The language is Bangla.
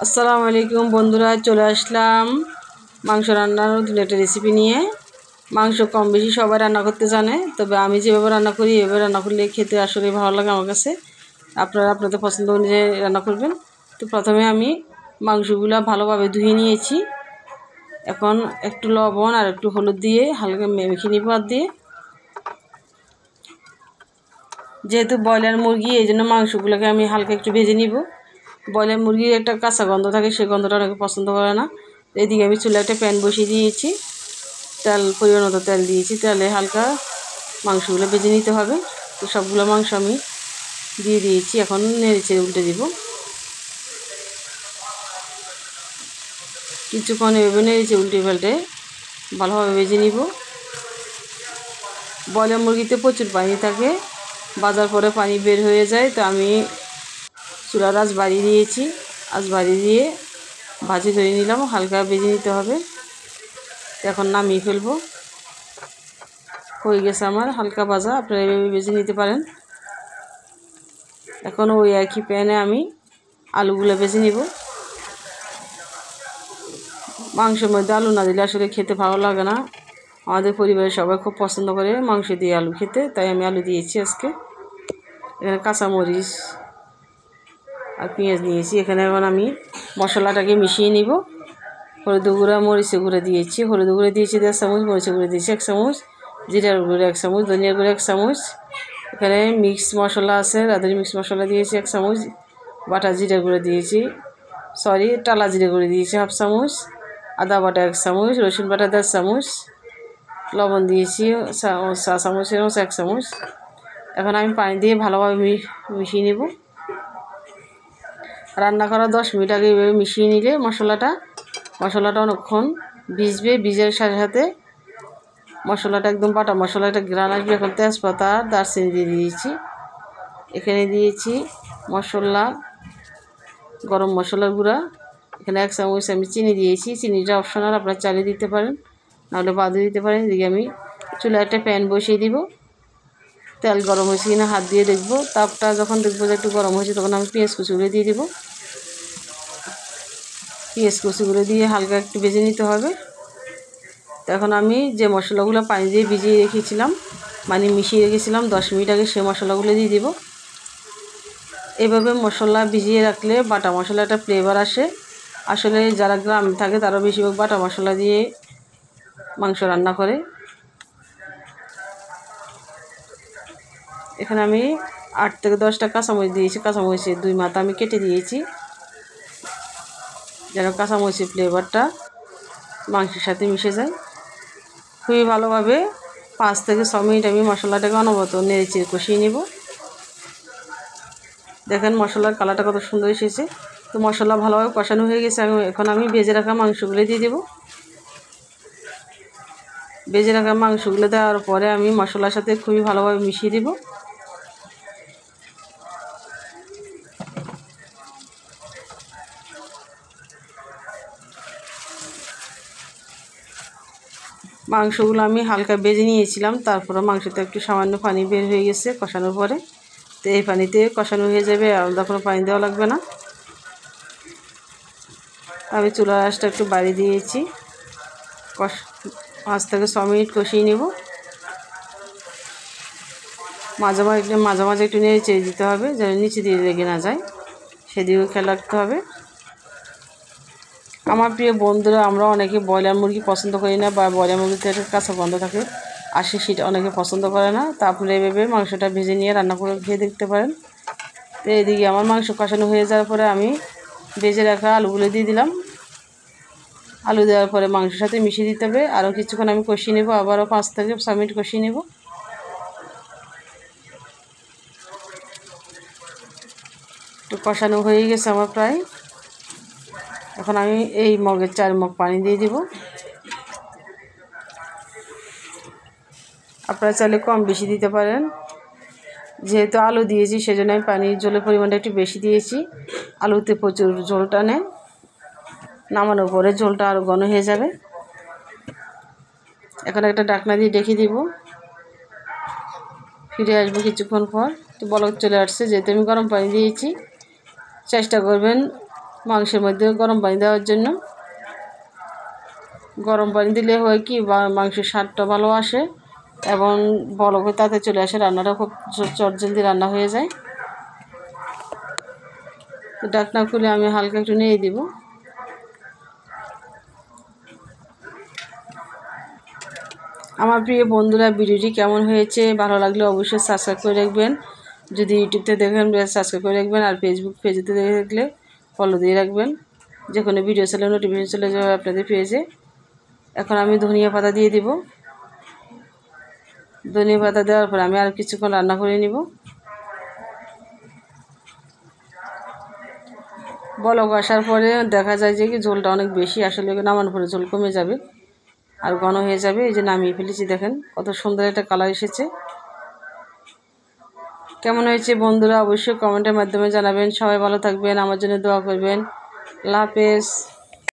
আসসালামু আলাইকুম বন্ধুরা, চলে আসলাম মাংস রান্নার নতুন একটা রেসিপি নিয়ে। মাংস কম বেশি সবাই রান্না করতে জানে, তবে আমি যেভাবে রান্না করি এভাবে রান্না করলে খেতে আসলে ভালো লাগে আমার কাছে। আপনারা আপনাদের পছন্দ অনুযায়ী রান্না করবেন। তো প্রথমে আমি মাংসগুলো ভালোভাবে ধুয়ে নিয়েছি। এখন একটু লবণ আর একটু হলুদ দিয়ে হালকা মেখে নিব হাত দিয়ে। যেহেতু ব্রয়লার মুরগি, এই জন্য মাংসগুলোকে আমি হালকা একটু ভেজে নিব। ব্রয়লার মুরগির একটা কাঁচা গন্ধ থাকে, সেই গন্ধটা অনেকে পছন্দ করে না। এদিকে আমি চুলায় একটা প্যান বসিয়ে দিয়েছি, তেল পরিমাণ মতো তেল দিয়েছি। তেলে হালকা মাংসগুলো ভেজে নিতে হবে। তো সবগুলো মাংস আমি দিয়ে দিয়েছি, এখন নেড়েচেড়ে উল্টে দিব। কিছুক্ষণ এভাবে নেড়েচে উল্টে পাল্টে ভালোভাবে ভেজে নিব। ব্রয়লার মুরগিতে প্রচুর পানি থাকে, বাজার পরে পানি বের হয়ে যায়। তো আমি চুলার আঁচ বাড়িয়ে দিয়েছি, আঁচ বাড়িয়ে দিয়ে ভাজি ধরে নিলাম। হালকা ভেজে নিতে হবে। এখন নামিয়ে ফেলবো। হয়ে গেছে আমার হালকা ভাজা, আপনারা এভাবে ভেজে নিতে পারেন। এখন ওই একই প্যানে আমি আলুগুলো ভেজে নিব। মাংসের মধ্যে আলু না দিলে আসলে খেতে ভালো লাগে না। আমাদের পরিবারের সবাই খুব পছন্দ করে মাংস দিয়ে আলু খেতে, তাই আমি আলু দিয়েছি আজকে। এখানে কাঁচামরিচ আর পেঁয়াজ নিয়েছি। এখানে এখন আমি মশলাটাকে মিশিয়ে নিব। হলুদ গুঁড়া, মরিচের গুঁড়া দিয়েছি। হলুদ গুঁড়া দিয়েছি 1.5 চামচ, মরিচের গুঁড়া দিয়েছি 1 চামচ, জিরার গুঁড়া 1 চামচ, ধনিয়ার গুঁড়া 1 চামচ। এখানে মিক্স মশলা আছে, রাঁধুনি মিক্স মশলা দিয়েছি 1 চামচ, বাটা জিরা গুঁড়া দিয়েছি, টালা জিরা গুঁড়া দিয়েছি 1/2 চামচ, আদা বাটা 1 চামচ, রসুন বাটা 1.5 চামচ, লবণ দিয়েছি 1 চামচের 1 চামচ। এখন আমি পানি দিয়ে ভালোভাবে মিশিয়ে নেব। রান্না করা 10 মিনিট আগে এইভাবে মিশিয়ে নিলে মশলাটা অনেকক্ষণ ভিজবে। ভিজার সাথে সাথে মশলাটা একদম বাটা মশলা, একটা ঘ্রাণ আসবে। এখন তেজপাতা, দারচিনি দিয়ে দিয়েছি। এখানে দিয়েছি মশলা, গরম মশলার গুঁড়া। এখানে 1 চামচ আমি চিনি দিয়েছি। চিনিটা অপশনাল, আপনারা চালিয়ে দিতে পারেন, নাহলে বাদও দিতে পারেন। এদিকে আমি চুলায় একটা প্যান বসিয়ে দিব। তেল গরম হয়েছে কিনা হাত দিয়ে দেখব। তাপটা যখন দেখবো যে একটু গরম হয়েছে, তখন আমি পেঁয়াজ কুচিগুলো দিয়ে দেবো। পেঁয়াজ কুচিগুলো দিয়ে হালকা একটু ভেজে নিতে হবে। এখন আমি যে মশলাগুলো পানি দিয়ে ভিজিয়ে রেখেছিলাম, মিশিয়ে রেখেছিলাম 10 মিনিট আগে, সেই মশলাগুলো দিয়ে দিব। এভাবে মশলা ভিজিয়ে রাখলে বাটা মশলাটা ফ্লেভার আসে। আসলে যারা গ্রামে থাকে তারা বেশিরভাগ বাটা মশলা দিয়ে মাংস রান্না করে। এখানে আমি 8 থেকে 10টা কাঁচামরিচ দিয়েছি। কাঁচামরিচের 2 মাথা আমি কেটে দিয়েছি, যেন কাঁচামরিচের ফ্লেভারটা মাংসের সাথে মিশে যায়। খুবই ভালোভাবে 5 থেকে 6 মিনিট আমি মশলাটাকে অনবরত নেড়েচেড়ে কষিয়ে নেব। দেখেন মশলার কালারটা কত সুন্দর এসেছে। তো মশলা ভালোভাবে কষানো হয়ে গেছে। এখন আমি ভেজে রাখা মাংসগুলো দিয়ে দেব। ভেজে রাখা মাংসগুলো দেওয়ার পরে আমি মশলার সাথে খুবই ভালোভাবে মিশিয়ে দেব। মাংসগুলো আমি হালকা ভেজে নিয়েছিলাম, তারপরে মাংসতে একটু সামান্য পানি বের হয়ে গেছে কষানোর পরে। তো এই পানিতে কষানো হয়ে যাবে, আলাদা কোনো পানি দেওয়া লাগবে না। আমি চুলার আঁচটা একটু বাড়িয়ে দিয়েছি। 5 থেকে 6 মিনিট কষিয়ে নেব। মাঝে মাঝে একটু নেড়ে চেড়ে দিতে হবে, যেন নিচে দিয়ে লেগে না যায়, সেদিকেও খেয়াল রাখতে হবে। আমার প্রিয় বন্ধুরা, আমরা অনেকে ব্রয়লার মুরগি পছন্দ করি না, বা ব্রয়লার মুরগিতে একটা কাঁচা গন্ধ থাকে আসে, সেটা অনেকে পছন্দ করে না। তা আপনারা এভাবে মাংসটা ভেজে নিয়ে রান্না করে খেয়ে দেখতে পারেন। তো এদিকে আমার মাংস কষানো হয়ে যাওয়ার পরে আমি ভেজে রাখা আলুগুলো দিয়ে দিলাম। আলু দেওয়ার পরে মাংসের সাথে মিশিয়ে দিতে হবে। আরও কিছুক্ষণ আমি কষিয়ে নেব, আবারও 5 থেকে 6 মিনিট কষিয়ে নেব। একটু কষানো হয়ে গেছে আমার প্রায়। এখন আমি এই মগের 4 মগ পানি দিয়ে দিব। আপনারা চাইলে কম বেশি দিতে পারেন। যেহেতু আলু দিয়েছি, সেজন্য আমি পানির জলের পরিমাণটা একটু বেশি দিয়েছি। আলুতে প্রচুর ঝোল টানে, নামানোর পরে ঝোলটা আরও ঘন হয়ে যাবে। এখন একটা ঢাকনা দিয়ে ঢেকে দিব। ফিরে আসবো কিছুক্ষণ পর। তো বলক চলে আসছে, যেহেতু আমি গরম পানি দিয়েছি। চেষ্টা করবেন মাংসের মধ্যে গরম পানি দেওয়ার জন্য। গরম পানি দিলে হয় কি মাংসের স্বাদটা ভালো আসে এবং বলকও তাতে চলে আসে, রান্নাটা খুব চটজলদি রান্না হয়ে যায়। তো ঢাকনা খুলে আমি হালকা একটু নেড়ে দিব। আমার প্রিয় বন্ধুরা, ভিডিওটি কেমন হয়েছে, ভালো লাগলে অবশ্যই সাবস্ক্রাইব করে রাখবেন। যদি ইউটিউবতে দেখেন সাবস্ক্রাইব করে রাখবেন, আর পেজেতে দেখলে ফলো দিয়ে রাখবেন। যে কোনো ভিডিও চলে নোটিফিকেশন চলে যাবে আপনাদের পেজে। এখন আমি ধনিয়া পাতা দিয়ে দিব। ধনিয়া পাতা দেওয়ার পর আমি আর কিছুক্ষণ রান্না করে নিব। বলক আসার পরে দেখা যায় যে কি ঝোলটা অনেক বেশি, আসলে নামানোর পরে ঝোল কমে যাবে আর ঘন হয়ে যাবে। এই যে নামিয়ে ফেলেছি, দেখেন কত সুন্দর একটা কালার এসেছে। কেমন হয়েছে বন্ধুরা অবশ্যই কমেন্টের মাধ্যমে জানাবেন। সবাই ভালো থাকবেন, আমার জন্য দোয়া করবেন। আল্লাহ হাফেজ।